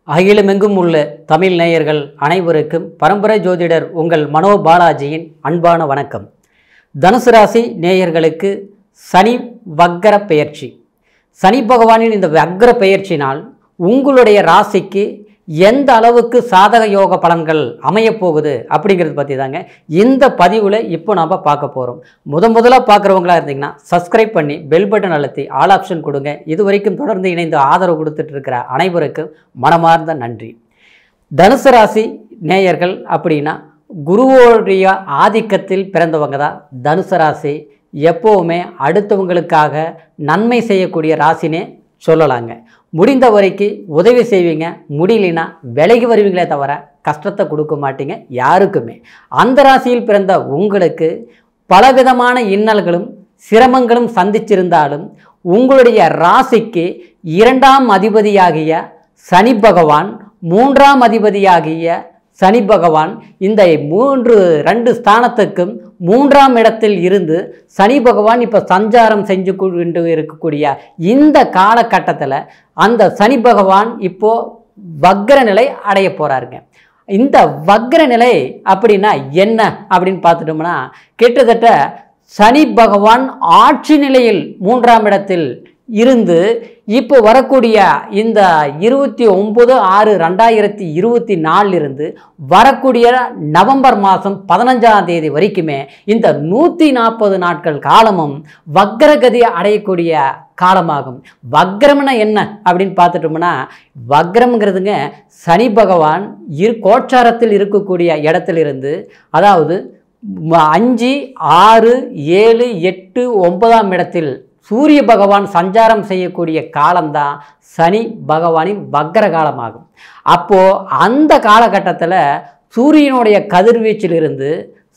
அகிலமெங்கும் உள்ள தமிழ் நேயர்கள் அனைவருக்கும் பரம்பரை ஜோதிடர் உங்கள் மனோ பாலாஜியின் அன்பான வணக்கம். தனுசு ராசி நேயர்களுக்கு சனி வக்ர பெயர்ச்சி. சனி பகவானின் இந்த வக்ர பெயர்ச்சினால் உங்களுடைய ராசிக்கு எந்த அளவுக்கு சாதக யோக பலன்கள் அமையப்போகுது அப்படிங்கிறது பற்றி தாங்க இந்த பதிவில் இப்போ நாம் பார்க்க போகிறோம். முதலாக பார்க்குறவங்களா இருந்தீங்கன்னா சப்ஸ்கிரைப் பண்ணி பெல் பட்டன் அழுத்தி ஆல் ஆப்ஷன் கொடுங்க. இது வரைக்கும் தொடர்ந்து இணைந்து ஆதரவு கொடுத்துட்டு இருக்கிற அனைவருக்கும் மனமார்ந்த நன்றி. தனுசு ராசி நேயர்கள் அப்படின்னா குருவோடைய ஆதிக்கத்தில் பிறந்தவங்க தான் தனுசு ராசி. எப்போவுமே அடுத்தவங்களுக்காக நன்மை செய்யக்கூடிய ராசினே சொல்லலாங்க. முடிந்த வரைக்கும் உதவி செய்வீங்க, முடியலனா விலகி வருவீங்களே தவிர கஷ்டத்தை கொடுக்க மாட்டீங்க யாருக்குமே. அந்த ராசியில் பிறந்த உங்களுக்கு பலவிதமான இன்னல்களும் சிரமங்களும் சந்திச்சிருந்தாலும் உங்களுடைய ராசிக்கு 2ஆம் அதிபதியாகிய சனி பகவான் 3ஆம் அதிபதியாகிய சனி பகவான் இந்த 2 ஸ்தானத்துக்கும் 3ஆம் இடத்தில் இருந்து சனி பகவான் இப்போ சஞ்சாரம் செஞ்சு கொண்டு இருக்கக்கூடிய இந்த காலகட்டத்தில் அந்த சனி பகவான் இப்போ வக்ர நிலை அடைய போகிறாருங்க. இந்த வக்ர நிலை அப்படின்னா என்ன அப்படின்னு பார்த்துட்டோம்னா, கிட்டத்தட்ட சனி பகவான் ஆட்சி நிலையில் 3ஆம் இடத்தில் இருந்து இப்போ வரக்கூடிய இந்த 29/6/2024 இருந்து வரக்கூடிய நவம்பர் மாதம் 15ஆம் தேதி வரைக்குமே இந்த 140 நாட்கள் காலமும் வக்ரகதி அடையக்கூடிய காலமாகும். வக்ரம்னா என்ன அப்படின்னு பார்த்துட்டோம்னா, வக்ரம்ங்கிறதுங்க சனி பகவான் கோச்சாரத்தில் இருக்கக்கூடிய இடத்திலிருந்து, அதாவது 5, 6, 7, 8, 9ஆம் இடத்தில் சூரிய பகவான் சஞ்சாரம் செய்யக்கூடிய காலம்தான் சனி பகவானின் வக்ர காலமாகும். அப்போது அந்த காலகட்டத்தில் சூரியனுடைய கதிர்வீச்சிலிருந்து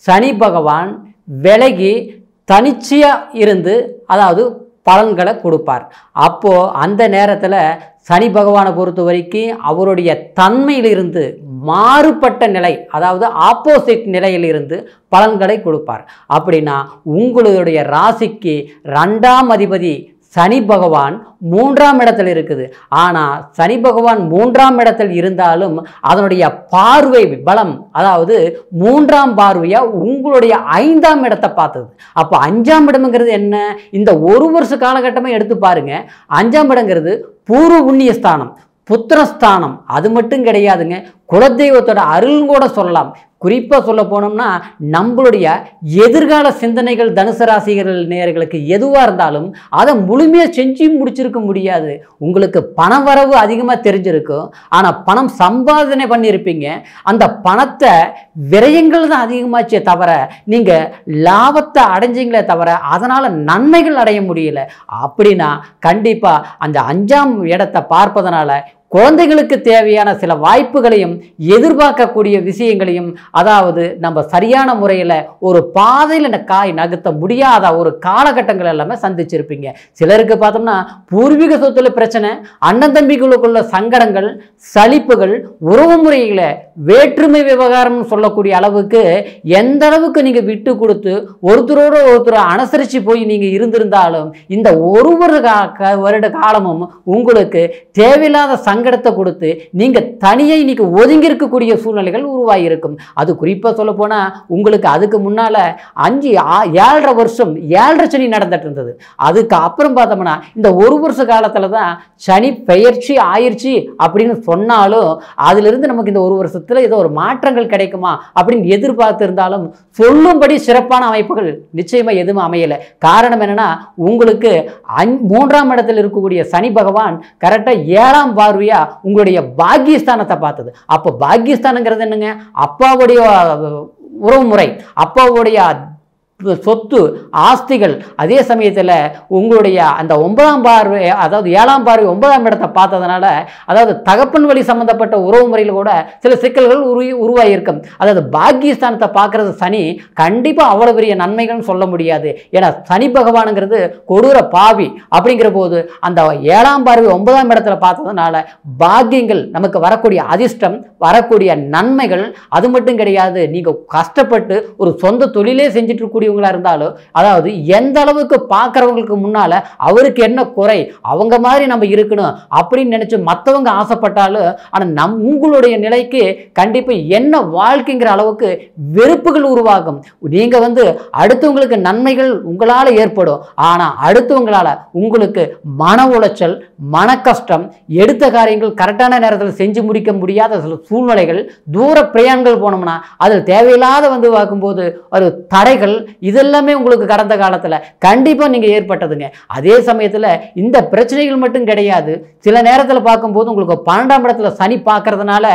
சனி பகவான் விலகி தனிச்சையாக இருந்து, அதாவது பலன்களை கொடுப்பார். அப்போது அந்த நேரத்தில் சனி பகவானை பொறுத்த வரைக்கும் அவருடைய தன்மையிலிருந்து மாறுபட்ட நிலை, அதாவது ஆப்போசிட் நிலையிலிருந்து பலன்களை கொடுப்பார். அப்படின்னா உங்களுடைய ராசிக்கு 2ஆம் அதிபதி சனி பகவான் 3ஆம் இடத்தில் இருக்குது. ஆனால் சனி பகவான் 3ஆம் இடத்தில் இருந்தாலும் அதனுடைய பார்வை பலம், அதாவது 3ஆம் பார்வையாக உங்களுடைய 5ஆம் இடத்தை பார்த்தது. அப்போ 5ஆம் இடம்ங்கிறது என்ன? இந்த ஒரு வருஷ காலகட்டமே எடுத்து பாருங்க. 5ஆம் இடங்கிறது பூர்வ புண்ணிய ஸ்தானம், புத்திரஸ்தானம். அது மட்டும் கிடையாதுங்க, குலதெய்வத்தோட அருள் கூட சொல்லலாம். குறிப்பாக சொல்ல போனோம்னா நம்மளுடைய எதிர்கால சிந்தனைகள் தனுசு ராசிகள் நேயர்களுக்கு எதுவாக இருந்தாலும் அதை முழுமையாக செஞ்சு முடிச்சிருக்க முடியாது. உங்களுக்கு பண வரவு அதிகமாக தெரிஞ்சிருக்கும், ஆனால் பணம் சம்பாதனை பண்ணியிருப்பீங்க. அந்த பணத்தை விரயங்கள் தான் அதிகமாச்சே தவிர நீங்கள் லாபத்தை அடைஞ்சிங்களே தவிர அதனால் நன்மைகள் அடைய முடியல. அப்படின்னா கண்டிப்பாக அந்த 5ஆம் இடத்தை பார்ப்பதனால குழந்தைகளுக்கு தேவையான சில வாய்ப்புகளையும் எதிர்பார்க்கக்கூடிய விஷயங்களையும், அதாவது நம்ம சரியான முறையில் ஒரு பாதையில் காய் நகர்த்த முடியாத ஒரு காலகட்டங்கள் எல்லாமே சந்திச்சிருப்பீங்க. சிலருக்கு பார்த்தோம்னா பூர்வீக சொத்துல பிரச்சனை, அண்ணன் தம்பிகளுக்குள்ள சங்கடங்கள், சலிப்புகள், உறவு முறைகளை வேற்றுமை விவகாரம்னு சொல்லக்கூடிய அளவுக்கு எந்த அளவுக்கு நீங்கள் விட்டு கொடுத்து ஒருத்தரோட ஒருத்தர் அனுசரித்து போய் நீங்கள் இருந்திருந்தாலும் இந்த ஒரு வருட காலமும் உங்களுக்கு தேவையில்லாத சங்கடத்தை கொடுத்து நீங்கள் தனியாக இன்னைக்கு ஒதுங்கி இருக்கக்கூடிய சூழ்நிலைகள் உருவாகி இருக்கும். அது குறிப்பாக சொல்ல போனால் உங்களுக்கு அதுக்கு முன்னால் 7.5 வருஷம் 7.5 சனி நடந்துட்டு இருந்தது. அதுக்கு அப்புறம் பார்த்தோம்னா இந்த ஒரு வருஷ காலத்தில் தான் சனி பெயர்ச்சி ஆயிடுச்சு அப்படின்னு சொன்னாலும் அதிலிருந்து நமக்கு இந்த ஒரு வருஷத்தில் ஏதோ ஒரு மாற்றங்கள் கிடைக்குமா அப்படின்னு எதிர்பார்த்து இருந்தாலும் சொல்லும்படி சிறப்பான அமைப்புகள் நிச்சயமாக எதுவும் அமையலை. காரணம் என்னன்னா, உங்களுக்கு 3ஆம் இடத்தில் இருக்கக்கூடிய சனி பகவான் கரெக்டாக 7ஆம் பார்வையா உங்களுடைய பாக்கியஸ்தானத்தை பார்த்தது. அப்போ பாக்கியஸ்தானங்கிறது என்னங்க? அப்பாவுடைய உறவு முறை, அப்பாவுடைய சொத்து ஆஸ்திகள். அதே சமயத்தில் உங்களுடைய அந்த 9ஆம் பார்வை, அதாவது 7ஆம் பார்வை 9ஆம் இடத்தை பார்த்ததுனால, அதாவது தகப்பன் வழி சம்பந்தப்பட்ட உறவு முறையில் கூட சில சிக்கல்கள் உருவாகியிருக்கும். அதாவது பாக்கியஸ்தானத்தை பார்க்கறது சனி கண்டிப்பாக அவ்வளோ பெரிய நன்மைகள்னு சொல்ல முடியாது. ஏன்னா சனி பகவானுங்கிறது கொடூர பாவி. அப்படிங்கிற போது அந்த 7ஆம் பார்வை 9ஆம் இடத்துல பார்த்ததுனால பாக்கியங்கள், நமக்கு வரக்கூடிய அதிர்ஷ்டம், வரக்கூடிய நன்மைகள், அது மட்டும் கிடையாது, நீங்கள் கஷ்டப்பட்டு ஒரு சொந்த தொழிலே செஞ்சுட்டு இருக்கக்கூடிய இருக்கக்கூடியவங்களா இருந்தாலும், அதாவது எந்த அளவுக்கு பார்க்குறவங்களுக்கு முன்னால அவருக்கு என்ன குறை, அவங்க மாதிரி நம்ம இருக்கணும் அப்படின்னு நினைச்சு மற்றவங்க ஆசைப்பட்டாலும், ஆனால் உங்களுடைய நிலைக்கு கண்டிப்பாக என்ன வாழ்க்கைங்கிற அளவுக்கு வெறுப்புகள் உருவாகும். நீங்க அடுத்தவங்களுக்கு நன்மைகள் உங்களால் ஏற்படும், ஆனால் அடுத்தவங்களால உங்களுக்கு மன உளைச்சல், மன கஷ்டம், எடுத்த காரியங்கள் கரெக்டான நேரத்தில் செஞ்சு முடிக்க முடியாத சில சூழ்நிலைகள், தூர பிரயாணங்கள் போனோம்னா அதில் தேவையில்லாத பார்க்கும்போது ஒரு தடைகள், இதெல்லாமே உங்களுக்கு கடந்த காலத்தில் கண்டிப்பாக நீங்கள் ஏற்பட்டதுங்க. அதே சமயத்தில் இந்த பிரச்சனைகள் மட்டும் கிடையாது. சில நேரத்தில் பார்க்கும்போது உங்களுக்கு 12ஆம் இடத்துல சனி பார்க்கறதுனால,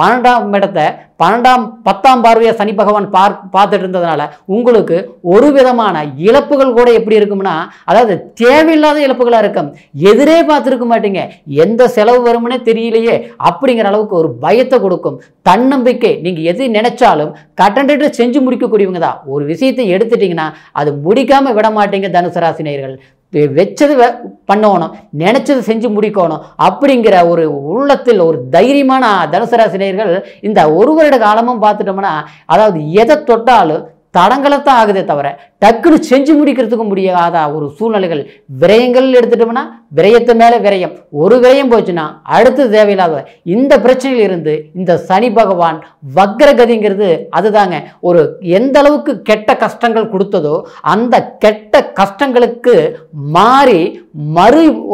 12ஆம் இடத்தை 10ஆம் பார்வையை சனி பகவான் பார்த்துட்டு இருந்ததுனால உங்களுக்கு ஒரு விதமான இழப்புகள் கூட எப்படி இருக்கும்னா, அதாவது தேவையில்லாத இழப்புகளாக இருக்கும். எதிரே பார்த்துருக்க மாட்டீங்க, எந்த செலவு வரும்னே தெரியலையே அப்படிங்கிற அளவுக்கு ஒரு பயத்தை கொடுக்கும். தன்னம்பிக்கை, நீங்கள் எது நினைச்சாலும் கட்டண்டிட்டு செஞ்சு முடிக்கக்கூடியவங்க தான். ஒரு விஷயத்தை எடுத்துட்டீங்கன்னா அது முடிக்காம விட மாட்டீங்க. தனுசு ராசி நேயர்கள் வச்சது பண்ணணும், நினைச்சது செஞ்சு முடிக்கணும் அப்படிங்கிற ஒரு உள்ளத்தில் ஒரு தைரியமான தனுசு ராசி நேயர்கள் இந்த ஒரு வருட காலமும் பார்த்துட்டோம்னா, அதாவது எதை தொட்டாலும் தடங்களைத்தான் ஆகுதே தவிர டக்குன்னு செஞ்சு முடிக்கிறதுக்கு முடியாத ஒரு சூழ்நிலைகள். விரயங்கள் எடுத்துட்டோம்னா விரயத்து மேலே விரயம், ஒரு விரயம் போச்சுன்னா அடுத்து தேவையில்லாத இந்த பிரச்சனையில் இருந்து இந்த சனி பகவான் வக்ரகதிங்கிறது அதுதாங்க. ஒரு எந்த அளவுக்கு கெட்ட கஷ்டங்கள் கொடுத்ததோ அந்த கெட்ட கஷ்டங்களுக்கு மாறி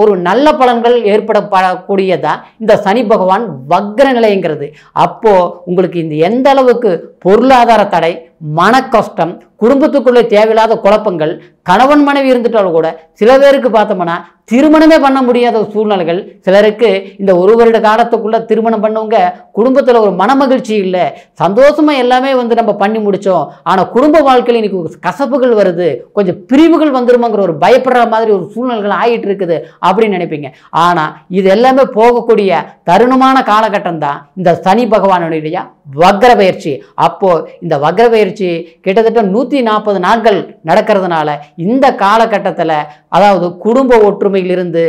ஒரு நல்ல பலன்கள் ஏற்படக்கூடியதான் இந்த சனி பகவான் வக்ர நிலைங்கிறது. அப்போ உங்களுக்கு இந்த எந்த அளவுக்கு பொருளாதார தடை, மன கஷ்டம், குடும்பத்துக்குள்ளே தேவையில்லாத குழப்பங்கள், கணவன் மனைவி இருந்துட்டாலும் கூட சில பேருக்கு பார்த்தோம்னா திருமணமே பண்ண முடியாத சூழ்நிலைகள். சிலருக்கு இந்த ஒரு வருட காலத்துக்குள்ள திருமணம் பண்ணவங்க குடும்பத்தில் ஒரு மனமகிழ்ச்சி இல்லை, சந்தோஷமா எல்லாமே நம்ம பண்ணி முடிச்சோம், ஆனால் குடும்ப வாழ்க்கையில் இன்னைக்கு கசப்புகள் வருது, கொஞ்சம் பிரிவுகள் வந்துருமாங்கிற ஒரு பயப்படுற மாதிரி ஒரு சூழ்நிலைகள் ஆகிட்டு இருக்குது அப்படின்னு நினைப்பீங்க. ஆனால் இது எல்லாமே போகக்கூடிய தருணமான காலகட்டம் தான் இந்த சனி பகவானுடைய வக்ர பயிற்சி. அப்போ இந்த வக்ர பயிற்சி கிட்டத்தட்ட 140 நாட்கள் நடக்கிறதுனால இந்த காலகட்டத்தில், அதாவது குடும்ப ஒற்றுமையிலிருந்து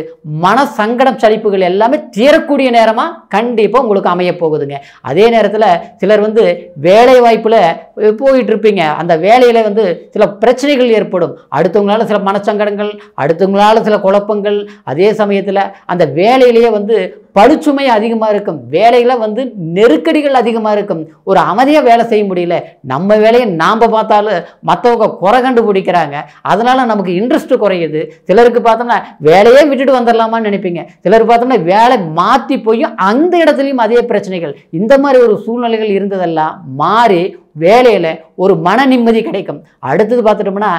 மன சங்கடம் சலிப்புகள் எல்லாமே தீரக்கூடிய நேரமா கண்டிப்பா உங்களுக்கு அமைய போகுதுங்க. அதே நேரத்தில் சிலர் வேலை வாய்ப்புல போயிட்டு இருப்பீங்க, அந்த வேலையில சில பிரச்சனைகள் ஏற்படும், அடுத்தவங்களால சில மனச்சங்கடங்கள், அடுத்தவங்களால சில குழப்பங்கள். அதே சமயத்தில் அந்த வேலையிலேயே பழுச்சுமை அதிகமாக இருக்கும், வேலையில் நெருக்கடிகள் அதிகமாக இருக்கும், ஒரு அமைதியாக வேலை செய்ய முடியல, நம்ம வேலையை நாம் பார்த்தாலும் மற்றவங்க குறை கண்டுபிடிக்கிறாங்க, அதனால நமக்கு இன்ட்ரெஸ்ட் குறையுது. சிலருக்கு பார்த்தோம்னா வேலையே விட்டுட்டு வந்துடலாமான்னு நினைப்பீங்க, சிலர் பார்த்தோம்னா வேலை மாற்றி போய் அந்த இடத்துலையும் அதே பிரச்சனைகள். இந்த மாதிரி ஒரு சூழ்நிலைகள் இருந்ததெல்லாம் மாறி வேலையில் ஒரு மன நிம்மதி கிடைக்கும். அடுத்தது பார்த்துட்டோம்னா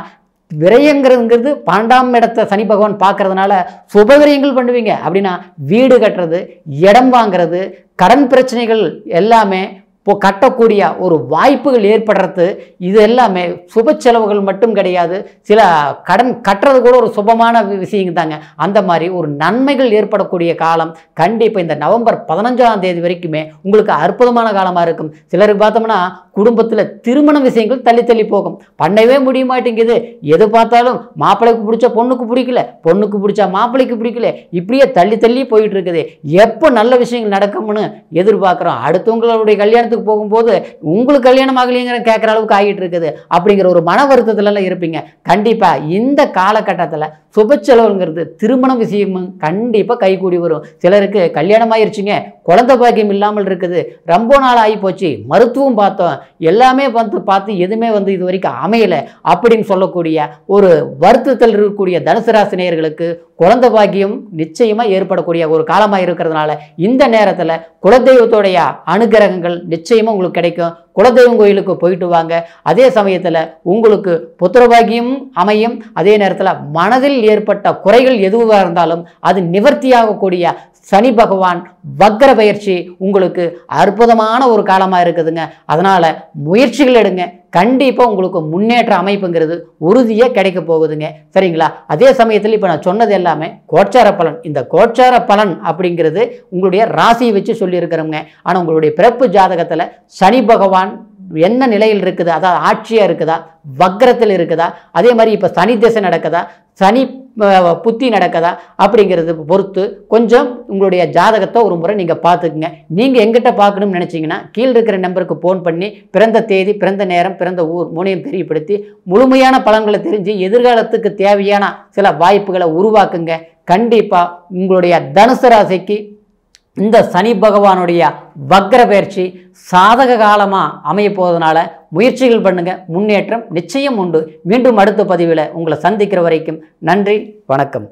விரயங்கிறதுங்கிறது 12ஆம் இடத்தை சனி பகவான் பார்க்கறதுனால சுப விரயங்கள் பண்ணுவீங்க. அப்படின்னா வீடு கட்டுறது, இடம் வாங்கிறது, கடன் பிரச்சனைகள் எல்லாமே இப்போ கட்டக்கூடிய ஒரு வாய்ப்புகள் ஏற்படுறது. இது எல்லாமே சுப செலவுகள் மட்டும் கிடையாது, சில கடன் கட்டுறது கூட ஒரு சுபமான விஷயங்க தாங்க. அந்த மாதிரி ஒரு நன்மைகள் ஏற்படக்கூடிய காலம் கண்டிப்பாக இந்த நவம்பர் 15ஆம் தேதி வரைக்குமே உங்களுக்கு அற்புதமான காலமாக இருக்கும். சிலருக்கு பார்த்தோம்னா குடும்பத்தில் திருமண விஷயங்கள் தள்ளி தள்ளி போகும், பண்ணவே முடிய மாட்டேங்குது, எது பார்த்தாலும் மாப்பிள்ளைக்கு பிடிச்ச பொண்ணுக்கு பிடிக்கல, பொண்ணுக்கு பிடிச்சா மாப்பிள்ளைக்கு பிடிக்கல, இப்படியே தள்ளி தள்ளி போயிட்டு இருக்குது. எப்போ நல்ல விஷயங்கள் நடக்கும்னு எதிர்பார்க்குறோம், அடுத்தவங்களுடைய கல்யாணத்துக்கு போகும்போது உங்களுக்கு கல்யாணம் ஆகலைங்கிற கேட்குற அளவுக்கு ஆகிட்டு இருக்குது அப்படிங்கிற ஒரு மன வருத்தத்துல இருப்பீங்க. கண்டிப்பா இந்த காலகட்டத்தில் சுப செலவுங்கிறது திருமண விஷயமும் கண்டிப்பாக கைகூடி வரும். சிலருக்கு கல்யாணம் ஆயிடுச்சுங்க, குழந்தை பாக்கியம் இல்லாமல் இருக்குது, ரொம்ப நாள் ஆகி போச்சு, மருத்துவம் பார்த்தோம், எல்லாமே பார்த்து எதுவுமே இது வரைக்கும் அமையலை அப்படின்னு சொல்லக்கூடிய ஒரு வருத்தத்தில் இருக்கக்கூடிய தனுசு ராசி நேயர்களுக்கு குழந்தை பாக்கியம் நிச்சயமாக ஏற்படக்கூடிய ஒரு காலமாக இருக்கிறதுனால இந்த நேரத்தில் குலதெய்வத்தோடைய அனுகிரகங்கள் நிச்சயமாக உங்களுக்கு கிடைக்கும். குலதெய்வம் கோயிலுக்கு போயிட்டு வாங்க. அதே சமயத்தில் உங்களுக்கு புத்திரபாகியம் அமையும். அதே நேரத்தில் மனதில் ஏற்பட்ட குறைகள் எதுவாக இருந்தாலும் அது நிவர்த்தியாகக்கூடிய சனி பகவான் வக்ர பயிற்சி உங்களுக்கு அற்புதமான ஒரு காலமாக இருக்குதுங்க. அதனால் முயற்சிகள் எடுங்க, கண்டிப்பாக உங்களுக்கு முன்னேற்ற அமைப்புங்கிறது உறுதியாக கிடைக்க போகுதுங்க. சரிங்களா? அதே சமயத்தில் இப்போ நான் சொன்னது எல்லாமே கோச்சார பலன். இந்த கோச்சார பலன் அப்படிங்கிறது உங்களுடைய ராசியை வச்சு சொல்லியிருக்கிறோங்க. ஆனால் உங்களுடைய பிறப்பு ஜாதகத்தில் சனி பகவான் என்ன நிலையில் இருக்குது, அதாவது ஆட்சியாக இருக்குதா, வக்ரத்தில் இருக்குதா, அதே மாதிரி இப்போ சனி திசை நடக்குதா, சனி புத்தி நடக்குதா அப்படிங்கிறது பொறுத்து கொஞ்சம் உங்களுடைய ஜாதகத்தை ஒரு முறை நீங்கள் பார்த்துக்குங்க. நீங்கள் எங்கிட்ட பார்க்கணும்னு நினச்சிங்கன்னா கீழே இருக்கிற நம்பருக்கு ஃபோன் பண்ணி பிறந்த தேதி, பிறந்த நேரம், பிறந்த ஊர் மூணையும் தெரியப்படுத்தி முழுமையான பலன்களை தெரிஞ்சு எதிர்காலத்துக்கு தேவையான சில வாய்ப்புகளை உருவாக்குங்க. கண்டிப்பாக உங்களுடைய தனுசு ராசிக்கு இந்த சனி பகவானுடைய வக்ர பயிற்சி சாதக காலமாக அமைய போவதனால முயற்சிகள் பண்ணுங்க, முன்னேற்றம் நிச்சயம் உண்டு. மீண்டும் அடுத்த பதிவில் உங்களை சந்திக்கிற வரைக்கும் நன்றி, வணக்கம்.